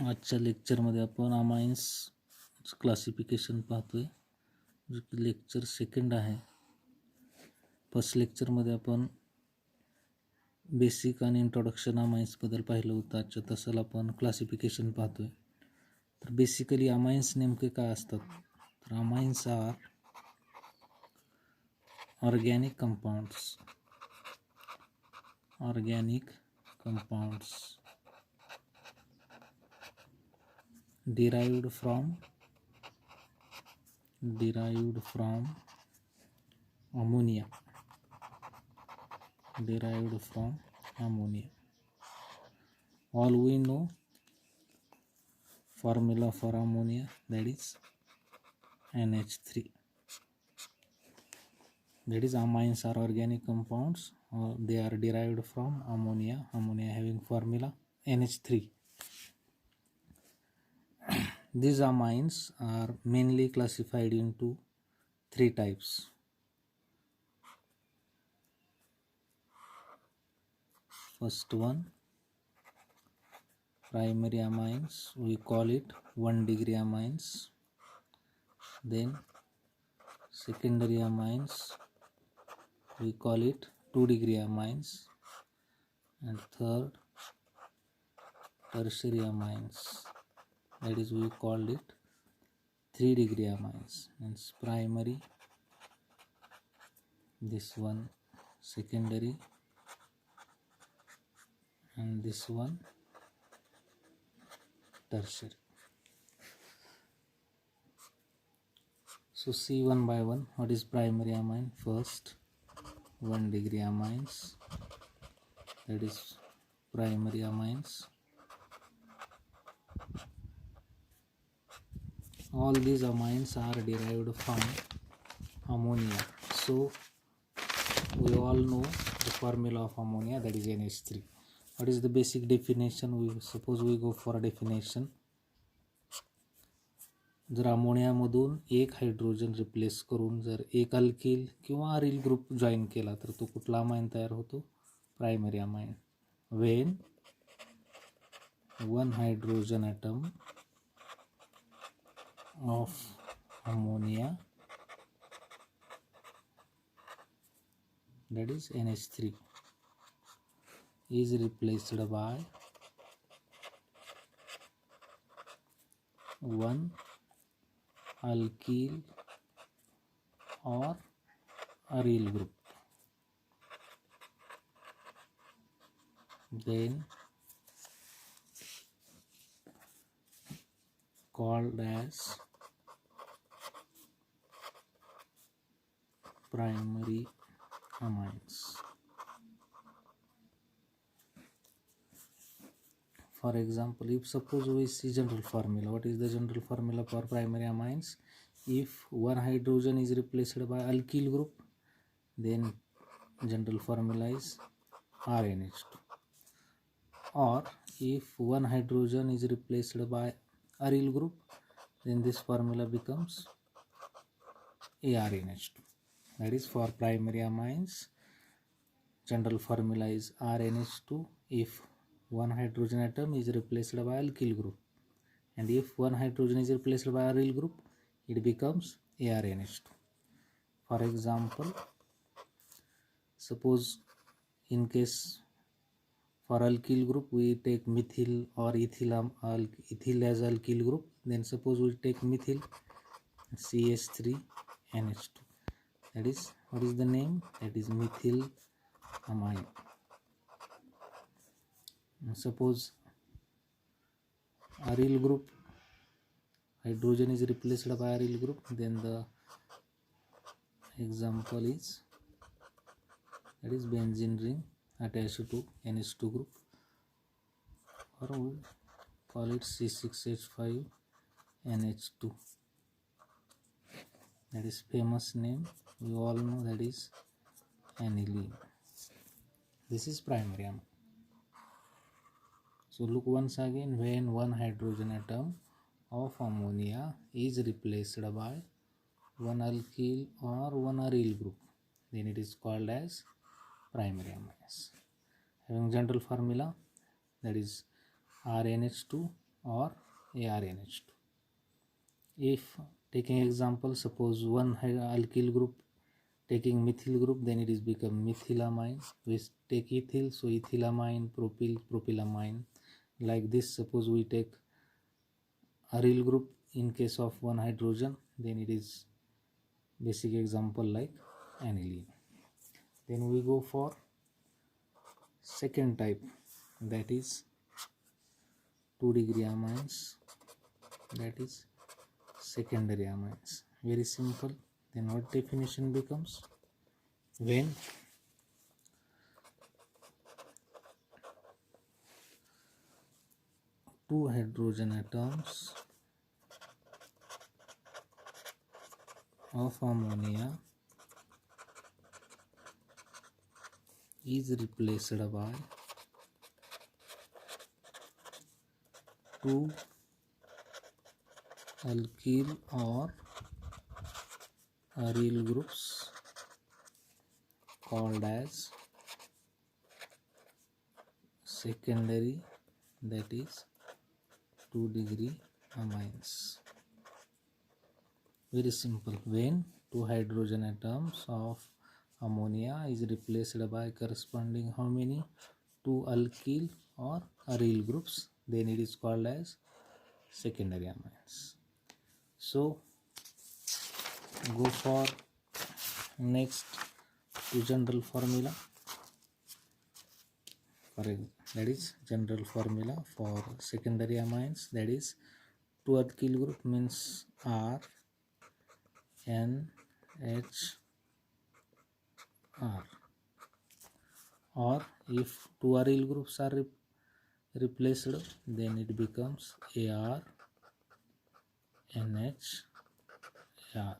आजच्या लेक्चरमध्ये आपण अमाइन्स क्लासिफिकेशन पाहतोय, जो की लेक्चर सेकंड आहे. फर्स्ट लेक्चरमध्ये आपण बेसिक आणि इंट्रोडक्शन अमाइन्सबद्दल पाहिलं होतं. आजच्या तासाला आपण क्लासिफिकेशन पाहतोय. तर बेसिकली अमाइन्स नेमके काय असतात? तर amines are organic compounds derived from ammonia. All we know formula for ammonia, that is NH3. That is, amines are organic compounds, or they are derived from ammonia having formula NH3. These amines are mainly classified into three types. First one, primary amines, we call it 1 degree amines. Then secondary amines, we call it 2 degree amines. And third, tertiary amines, that is, we called it 3 degree amines. Means primary, this one secondary, and this one tertiary. So see one by one, what is primary amine? First, 1 degree amines, that is primary amines. All these amines are derived from ammonia. So we all know the formula of ammonia, that is NH3. What is the basic definition? Suppose we go for a definition. जर अमोनियामधून एक hydrogen replace करून जर एक alkyl किंवा aryl group join केला तर तो कुठला अमाइन तयार होतो? Primary amine. When one hydrogen atom of ammonia, that is NH3, is replaced by one alkyl or aryl group, then called as primary amines. For example, if suppose we see general formula, what is the general formula for primary amines? If one hydrogen is replaced by alkyl group, then general formula is RNH2. Or if one hydrogen is replaced by aryl group, then this formula becomes ARNH2. That is, for primary amines, general formula is RNH2 if one hydrogen atom is replaced by alkyl group, and if one hydrogen is replaced by aryl group, it becomes ARNH2. For example, suppose in case for alkyl group we take methyl or ethyl as alkyl group, then suppose we take methyl CH3NH2. That is, what is the name? That is methyl amine. Suppose aryl group, hydrogen is replaced by aryl group, then the example is, that is benzene ring attached to NH2 group, or we call it C6H5NH2. That is famous name, we all know, that is aniline. This is primary amine. So look once again, when one hydrogen atom of ammonia is replaced by one alkyl or one aryl group, then it is called as primary amines. Having general formula, that is RNH2 or ARNH2. If taking example, suppose one alkyl group taking methyl group, then it is become methylamine. We take ethyl, so ethylamine, propyl, propylamine. Like this, suppose we take aryl group in case of one hydrogen, then it is basic example like aniline. Then we go for second type, that is 2-degree amines, that is secondary amines. Very simple. Then what definition becomes? When two hydrogen atoms of ammonia is replaced by two alkyl or aryl groups called as secondary, that is 2-degree amines. Very simple. When two hydrogen atoms of ammonia is replaced by corresponding how many? Two alkyl or aryl groups, then it is called as secondary amines. So go for next to general formula. That is general formula for secondary amines, that is two alkyl group means R N H R, or if two aryl groups are replaced, then it becomes AR NH R.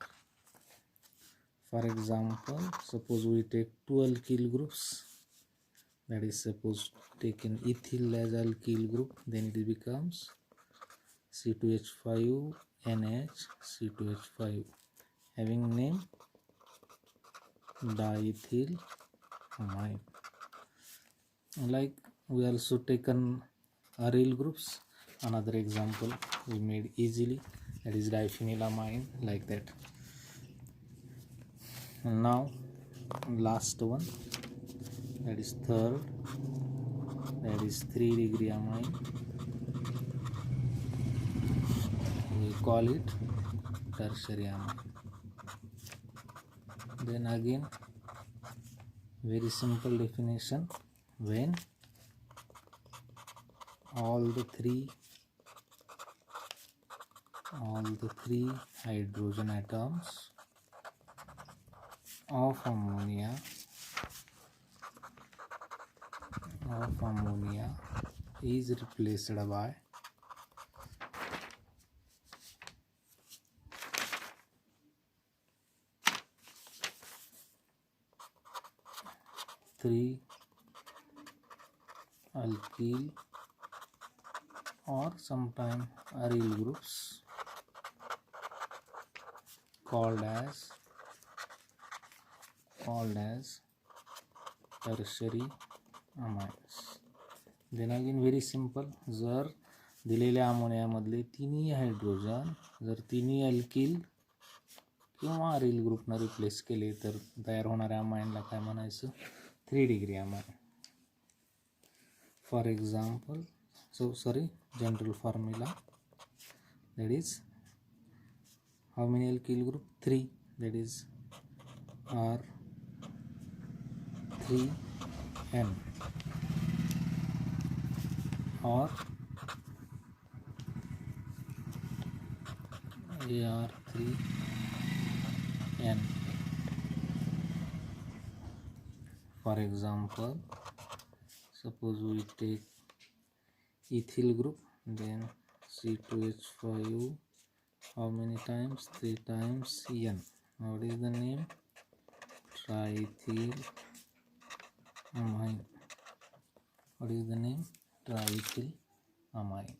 For example, suppose we take two alkyl groups, that is suppose taken ethyl as alkyl group, then it becomes C2H5 NH C2H5, having name diethyl amine. Like we also taken aryl groups, another example we made easily, that is diphenylamine, like that. And now last one, that is third, that is 3-degree amine. We call it tertiary amine. Then again very simple definition, when all the three hydrogen atoms of ammonia is replaced by three alkyl or sometime aryl groups called as tertiary amines. Then again very simple, जर दिलेल्या अमोनियामधले तिन्ही hydrogen जर तिन्ही alkyl किंवा aril ग्रुपनं replace केले तर तयार होणाऱ्या अमाइनला काय म्हणायचं? 3-degree amine. For example, general formula, that is how many alkyl group? 3, that is R3N or AR3N. For example, suppose we take ethyl group, then C2H5, how many times? 3 times N. What is the name? Triethyl amine. What is the name? Triethyl amine.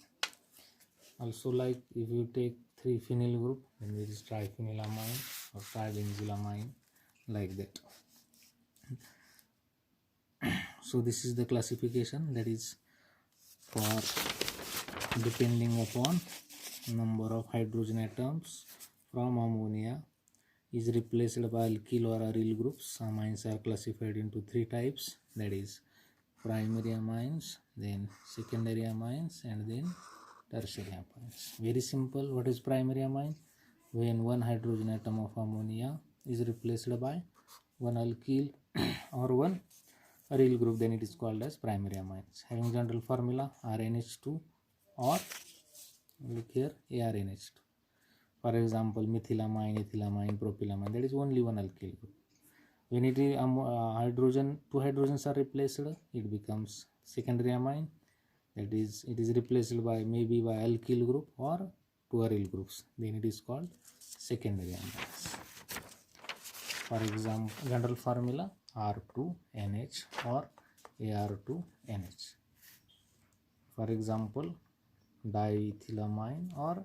Also, like if you take 3-phenyl group, then there is triphenylamine or tribenzylamine, like that. So this is the classification, that is for depending upon number of hydrogen atoms from ammonia is replaced by alkyl or aryl groups. Amines are classified into three types, that is primary amines, then secondary amines, and then tertiary amines. Very simple. What is primary amine? When one hydrogen atom of ammonia is replaced by one alkyl or one aryl group, then it is called as primary amines. Having general formula RNH2 or look here ARNH2. For example, methylamine, ethylamine, propylamine, that is only one alkyl group. When it is two hydrogens are replaced, it becomes secondary amine. That is, it is replaced by maybe by alkyl group or two aryl groups. Then it is called secondary amines. For example, general formula R2NH or AR2NH. For example, diethylamine or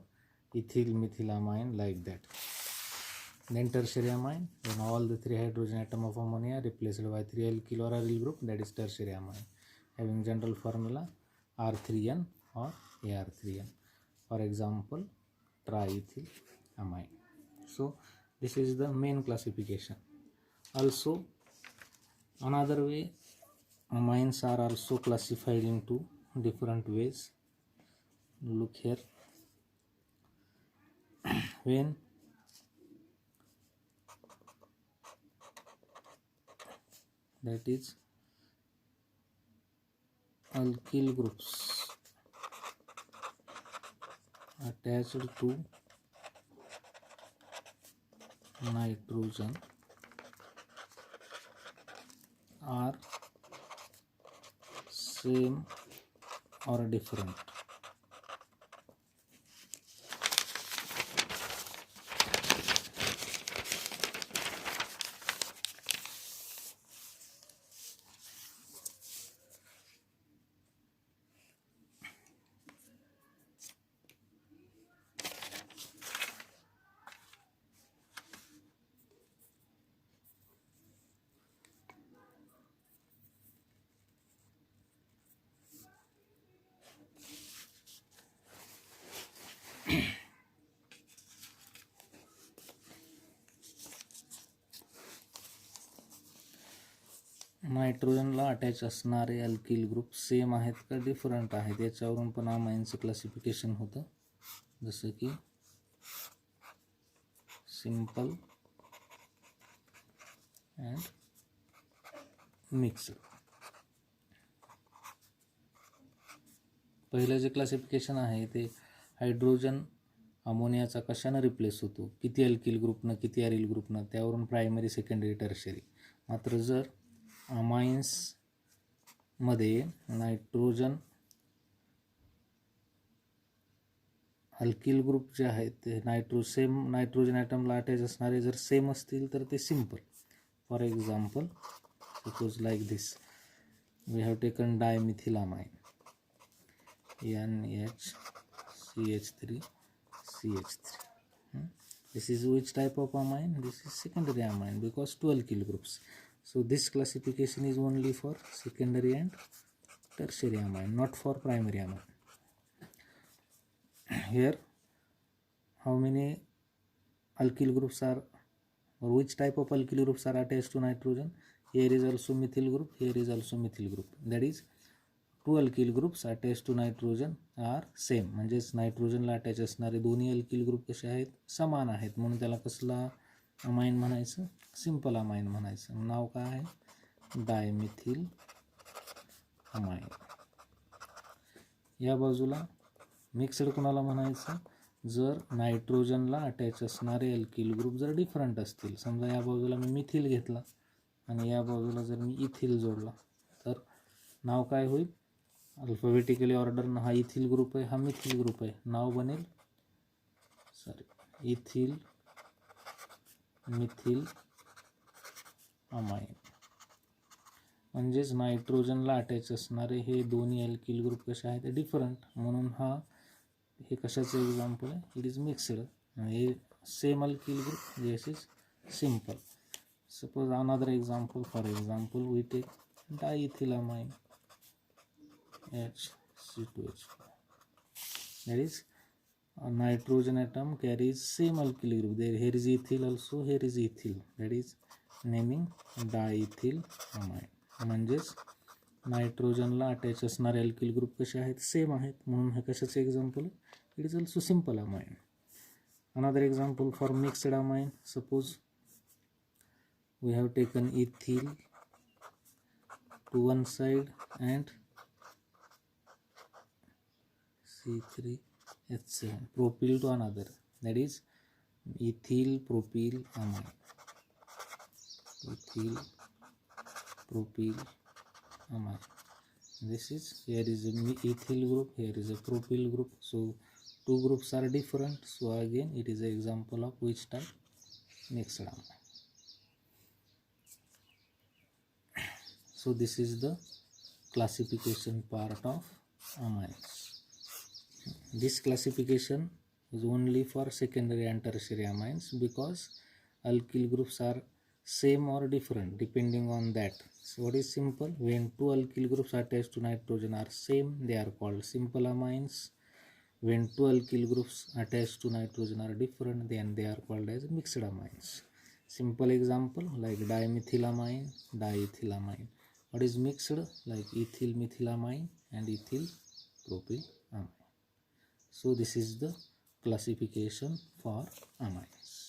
ethylmethylamine, like that. Then tertiary amine, when all the three hydrogen atom of ammonia replaced by three alkyl or aryl group, that is tertiary amine, having general formula R3N or AR3N. For example, triethylamine. So this is the main classification. Also, another way, amines are also classified into different ways. Look here. When that is alkyl groups attached to nitrogen are same or different. नायट्रोजनला attach असणारे alkyl group same आहेत का different आहेत याच्यावरून पण अमाइनचं classification होतं, जसं की सिंपल अँड मिक्स्ड. पहिलं जे क्लासिफिकेशन आहे ते हायड्रोजन अमोनियाचा कशानं रिप्लेस होतो, किती अल्किल ग्रुपनं किती अरिल ग्रुपनं, त्यावरून प्रायमरी सेकंडरी टर्शरी. मात्र जर अमाइन्समध्ये नायट्रोजन अल्किल ग्रुप जे आहेत ते सेम नायट्रोजन ॲटमला अटॅच असणारे जर सेम असतील तर ते simple. For example, suppose like this, we have taken dimethylamine NHCH3CH3. This is which type of amine? This is secondary amine because two alkyl groups. So this classification is only for secondary and tertiary amine, not for primary amine. Here, how many alkyl groups are, or which type of alkyl groups are attached to nitrogen? Here is also methyl group, here is also methyl group. That is, two alkyl groups attached to nitrogen are same. म्हणजेच नायट्रोजनला attach असणारे दोन्ही alkyl group कसे आहेत, समान आहेत, म्हणून त्याला कसला अमाइन म्हणायचं, सिंपल अमाइन म्हणायचं. नाव काय आहे, डायमिथिल अमाइन. या बाजूला मिक्सड कोणाला म्हणायचं, जर नायट्रोजनला अटॅच असणारे अल्किल ग्रुप जर डिफरंट असतील. समजा या बाजूला मी मिथिल घेतला आणि या बाजूला जर मी इथिल जोडला, तर नाव काय होईल, अल्फाबेटिकली ऑर्डरनं हा इथिल ग्रुप आहे, हा मिथिल ग्रुप आहे, नाव बनेल इथिल मिथिल अमाइन. म्हणजेच नायट्रोजनला अटॅच असणारे हे दोन्ही अल्किल ग्रुप कसे आहेत, डिफरंट, म्हणून हे कशाचं एक्झाम्पल आहे, इट इज मिक्सड. हे same alkyl group, this is simple. Suppose another example, for example we take diethylamine HC2H4. That is, a nitrogen atom carries same alkyl group. There, here is ethyl also, here is ethyl. That is naming diethyl amine. म्हणजेच नायट्रोजनला attach असणारे alkyl group कसे आहेत, same आहेत, म्हणून हे कशाचे example. It is also simple amine. Another example for mixed amine, suppose we have taken ethyl to one side and C3H7 propyl to another. That is ethyl propyl amine. Ethyl propyl amine. This is, here is a ethyl group, here is a propyl group. So two groups are different. So again it is an example of which type, mixed amine. So this is the classification part of amines. This classification is only for secondary and tertiary amines because alkyl groups are same or different depending on that. So what is simple? When two alkyl groups attached to nitrogen are same, they are called simple amines. When two alkyl groups attached to nitrogen are different, then they are called as mixed amines. Simple example like dimethylamine, diethylamine. What is mixed? Like ethyl methylamine and ethyl propylamine. So this is the classification for amines.